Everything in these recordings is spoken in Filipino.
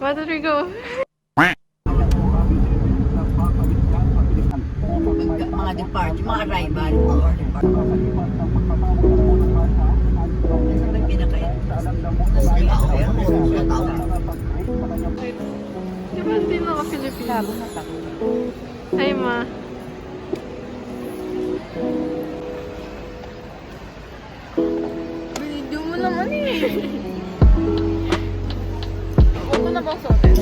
Where did we go? Mga departure, mga arrival or departure. Saan may pinaka-entrance? Nasa iba o kaya sa tao? Di ba hindi naka-Filipino? Labo na tako. Hi, ma. Video mo naman eh. Huwag ko na bang suotin?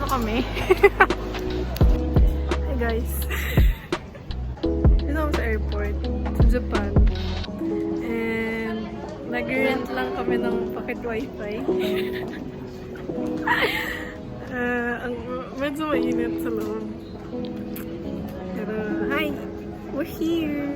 Kami. Hi guys. Dito kami sa airport sa Japan. And nag-rent lang kami ng pocket wifi. Medyo mainit sa loob. Pero hi! We're here!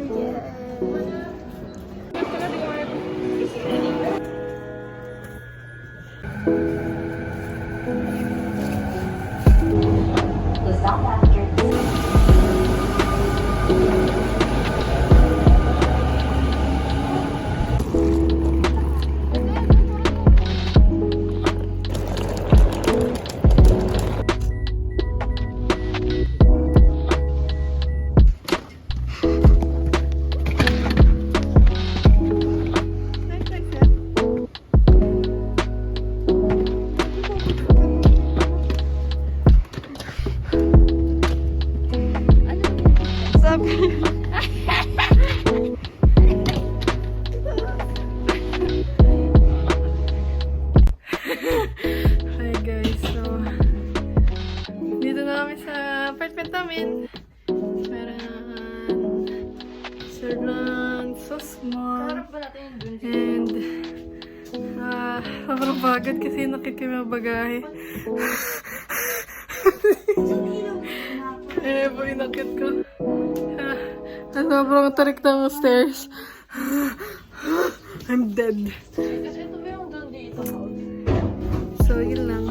Hi guys, so dito na kami sa apartment namin. Parang Sirlan, so small. And sobrang bagad kasi nakikimay bagahe. Eh, po inakit ko. Sobrang tarik ng stairs. I'm dead. Kasi ito ba yung doon dito? So, yun lang.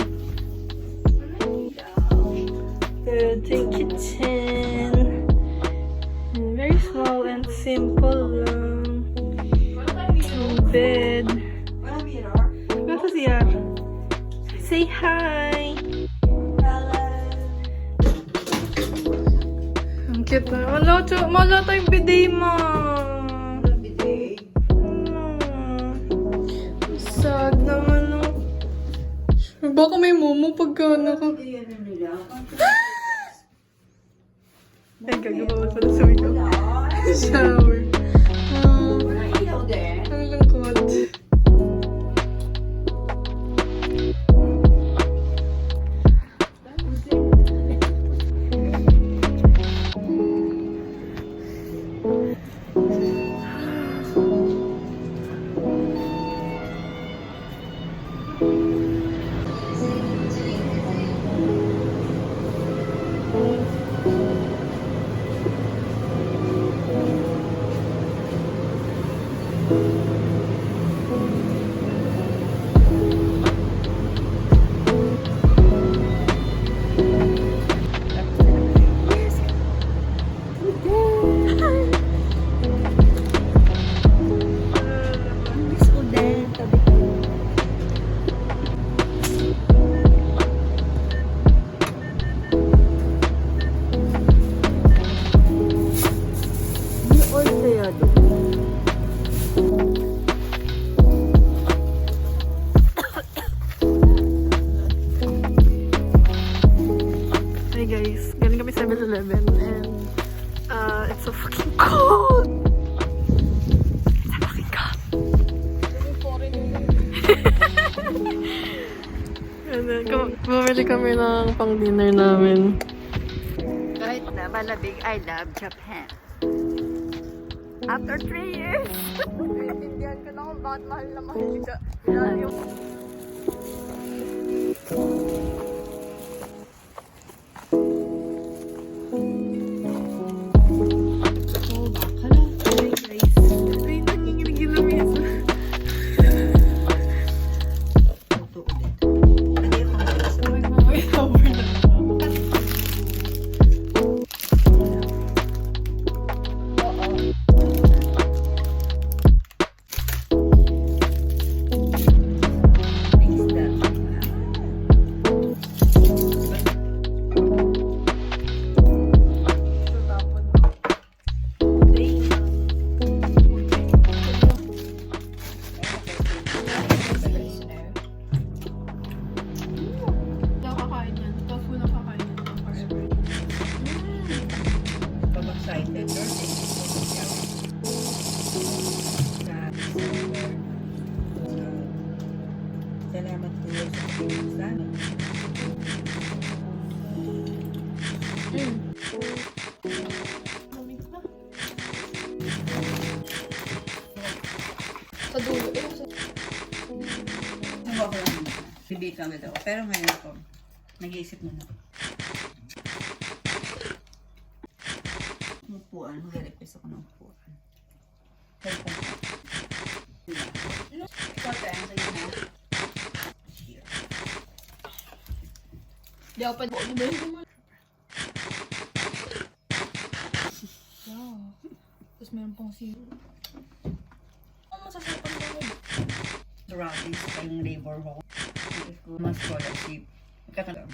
The kitchen. Very small and simple lang. Bed. What's here? Say hi! Ang cute na. Wala tayong bidet mo. Sad naman, no? Baka may momo pagka naka... Ay, gagawin pala sa window. Shower. Ang lungkot. Hi guys, galing kami 7-Eleven and it's so fucking cold! It's so fucking cold! And then, bumili kami ng pang-dinner namin. Kahit na malabig, I love Japan. After 3 years. Naintindihan ko na kung bakit mahal na mahal dito. Yung salamat po sa pagkakas. sa dulo. Nakuha ko lang. Hindi kami daw. Pero ngayon ako, nag-iisip na na. Upuan. Mag-request ako ng upuan. Ikaw tayo. Sa'yo na. Here. Di ako pa ba yun? Wow. Tapos meron pang zero. Ano masasapan ko yun? Throughout this, yung labor ko. Mas scholarship. Magkakaroon.